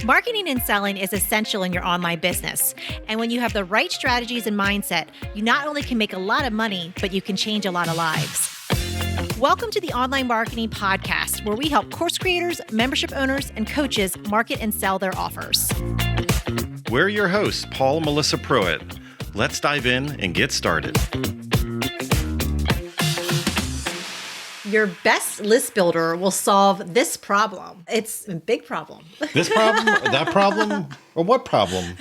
Marketing and selling is essential in your online business. And when you have the right strategies and mindset, you not only can make a lot of money, but you can change a lot of lives. Welcome to the Online Marketing Podcast, where we help course creators, membership owners, and coaches market and sell their offers. We're your hosts, Paul and Melissa Pruitt. Let's dive in and get started. Your best list builder will solve this problem. It's a big problem. This problem, that problem, or what problem?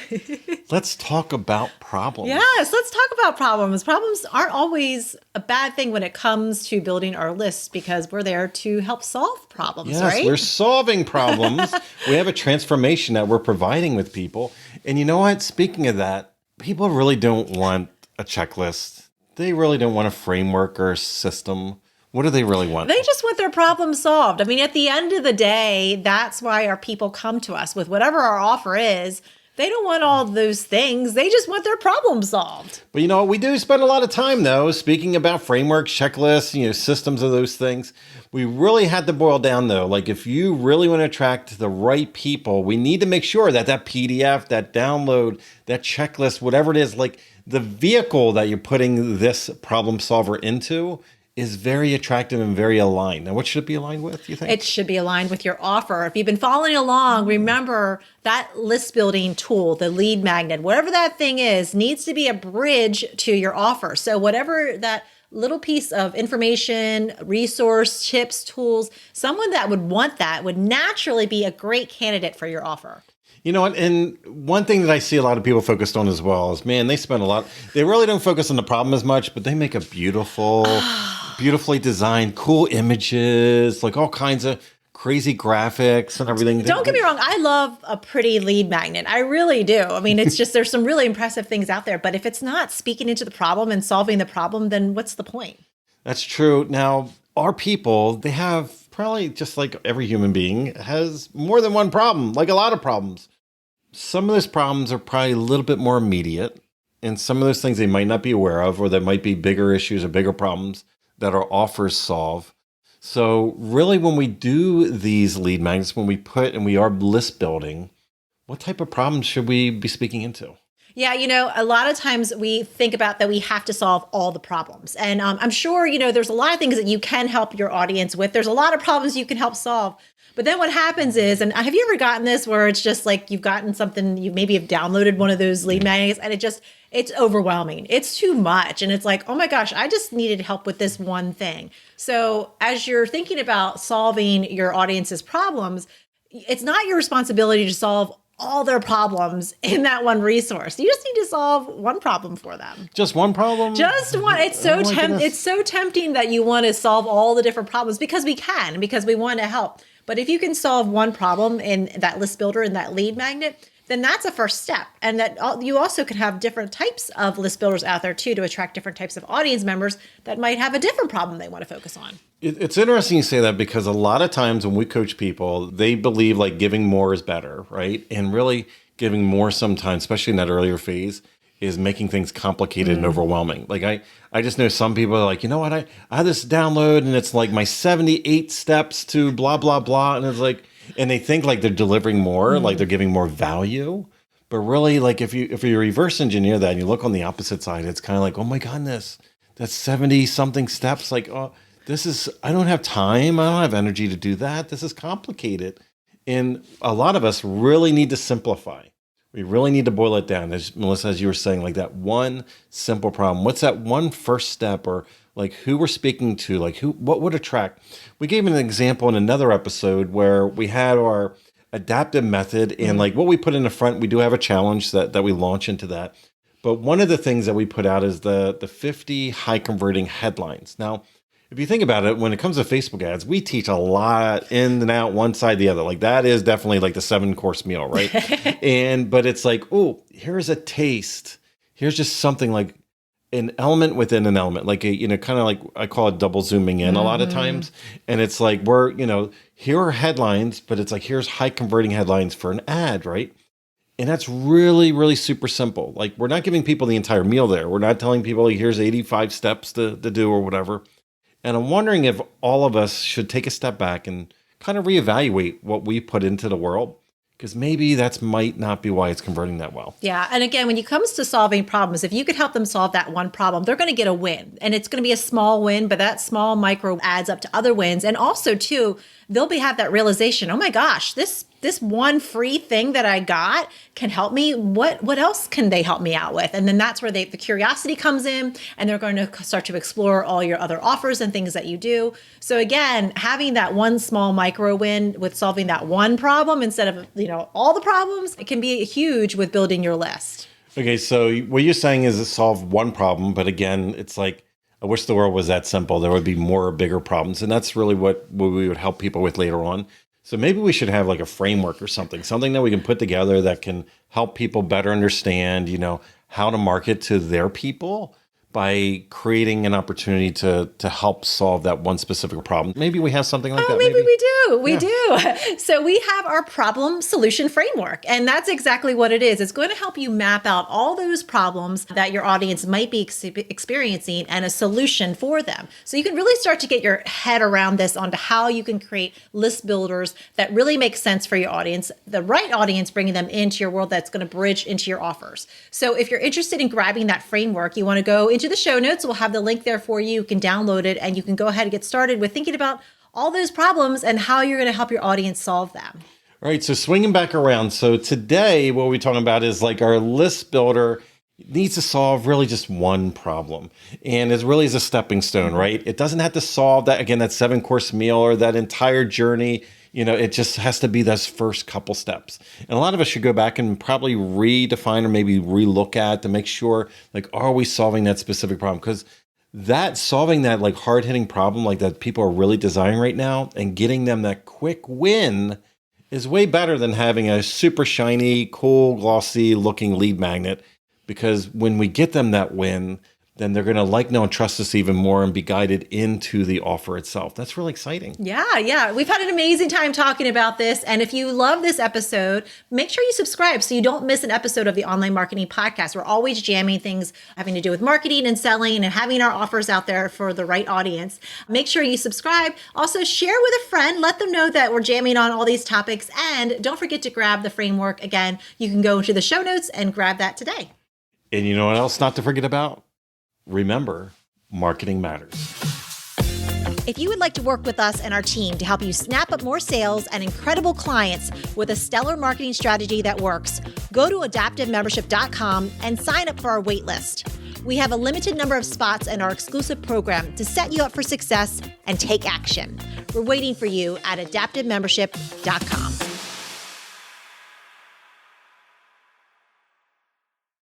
Let's talk about problems. Yes, let's talk about problems. Problems aren't always a bad thing when it comes to building our lists because we're there to help solve problems, yes, right? We're solving problems. We have a transformation that we're providing with people. And you know what? Speaking of that, people really don't want a checklist. They really don't want a framework or a system. What do they really want? They just want their problem solved. I mean, at the end of the day, that's why our people come to us with whatever our offer is. They don't want all those things. They just want their problem solved. But you know, we do spend a lot of time, though, speaking about frameworks, checklists, systems of those things. We really had to boil down, though. Like, if you really want to attract the right people, we need to make sure that that PDF, that download, that checklist, whatever it is, like the vehicle that you're putting this problem solver into is very attractive and very aligned. Now, what should it be aligned with, you think? It should be aligned with your offer. If you've been following along, remember that list building tool, the lead magnet, whatever that thing is, needs to be a bridge to your offer. So whatever that little piece of information, resource, tips, tools, someone that would want that would naturally be a great candidate for your offer. You know what? And one thing that I see a lot of people focused on as well is, man, they spend a lot. They really don't focus on the problem as much, but they make a beautifully designed, cool images, like all kinds of crazy graphics and everything. Don't get me wrong. I love a pretty lead magnet. I really do. I mean, it's just, there's some really impressive things out there, but if it's not speaking into the problem and solving the problem, then what's the point? That's true. Now, our people, they have probably, just like every human being, has more than one problem, like a lot of problems. Some of those problems are probably a little bit more immediate, and some of those things they might not be aware of, or there might be bigger issues or bigger problems that our offers solve. So really, when we do these lead magnets, when we put and we are list building, what type of problems should we be speaking into? Yeah, a lot of times we think about that we have to solve all the problems. And I'm sure, there's a lot of things that you can help your audience with. There's a lot of problems you can help solve. But then what happens is, and have you ever gotten this where it's just like you've gotten something, you maybe have downloaded one of those lead magnets and it's overwhelming. It's too much. And it's like, oh my gosh, I just needed help with this one thing. So as you're thinking about solving your audience's problems, it's not your responsibility to solve all their problems in that one resource. You just need to solve one problem for them. Just one problem? Just one. It's so tempting that you want to solve all the different problems because we can, because we want to help. But if you can solve one problem in that list builder and that lead magnet, then that's a first step. And that you also can have different types of list builders out there too to attract different types of audience members that might have a different problem they want to focus on. It's interesting you say that because a lot of times when we coach people, they believe like giving more is better, right? And really giving more sometimes, especially in that earlier phase, is making things complicated and overwhelming. Like I just know some people are like, you know what, I have this download and it's like my 78 steps to blah, blah, blah. And it's like, and they think like they're delivering more, like they're giving more value. But really, like if you reverse engineer that and you look on the opposite side, it's kind of like, oh my goodness, that's 70 something steps. Like, oh, I don't have time. I don't have energy to do that. This is complicated. And a lot of us really need to simplify. We really need to boil it down. As Melissa, as you were saying, like that one simple problem. What's that one first step, or like who we're speaking to, like what would attract? We gave an example in another episode where we had our adaptive method and like what we put in the front, we do have a challenge that we launch into that. But one of the things that we put out is the 50 high converting headlines. Now, if you think about it, when it comes to Facebook ads, we teach a lot in and out, one side, the other. Like that is definitely like the 7-course meal, right? But it's like, oh, here's a taste. Here's just something like an element within an element, like a, kind of like I call it double zooming in a lot of times. And it's like, here are headlines, but it's like, here's high converting headlines for an ad, right? And that's really, really super simple. Like we're not giving people the entire meal there. We're not telling people, like, here's 85 steps to do or whatever. And I'm wondering if all of us should take a step back and kind of reevaluate what we put into the world, because maybe that might not be why it's converting that well. Yeah. And again, when it comes to solving problems, if you could help them solve that one problem, they're going to get a win. And it's going to be a small win, but that small micro adds up to other wins. And also, too, they'll have that realization, oh my gosh, this one free thing that I got can help me. What else can they help me out with? And then that's where the curiosity comes in, and they're going to start to explore all your other offers and things that you do. So again, having that one small micro win with solving that one problem instead of, all the problems, it can be huge with building your list. Okay, so what you're saying is to solve one problem, but again, it's like, I wish the world was that simple. There would be more bigger problems. And that's really what we would help people with later on. So maybe we should have like a framework or something that we can put together that can help people better understand, how to market to their people by creating an opportunity to help solve that one specific problem. Maybe we have something like that. Maybe we do. We do. So we have our problem solution framework, and that's exactly what it is. It's going to help you map out all those problems that your audience might be experiencing and a solution for them. So you can really start to get your head around this onto how you can create list builders that really make sense for your audience, the right audience, bringing them into your world that's going to bridge into your offers. So if you're interested in grabbing that framework, you want to go into the show notes. We'll have the link there for you. You can download it and you can go ahead and get started with thinking about all those problems and how you're going to help your audience solve them. All right. So swinging back around. So today, what we're talking about is like our list builder needs to solve really just one problem. And it really is a stepping stone, right? It doesn't have to solve that, again, that 7-course meal or that entire journey. It just has to be those first couple steps. And a lot of us should go back and probably redefine or maybe relook at to make sure, like, are we solving that specific problem? Because that solving that like hard-hitting problem like that people are really desiring right now and getting them that quick win is way better than having a super shiny, cool, glossy looking lead magnet. Because when we get them that win, then they're going to like, know, and trust us even more and be guided into the offer itself. That's really exciting. Yeah. We've had an amazing time talking about this. And if you love this episode, make sure you subscribe so you don't miss an episode of the Online Marketing Podcast. We're always jamming things having to do with marketing and selling and having our offers out there for the right audience. Make sure you subscribe. Also, share with a friend. Let them know that we're jamming on all these topics. And don't forget to grab the framework. Again, you can go into the show notes and grab that today. And you know what else not to forget about? Remember, marketing matters. If you would like to work with us and our team to help you snap up more sales and incredible clients with a stellar marketing strategy that works, go to adaptivemembership.com and sign up for our wait list. We have a limited number of spots in our exclusive program to set you up for success and take action. We're waiting for you at adaptivemembership.com.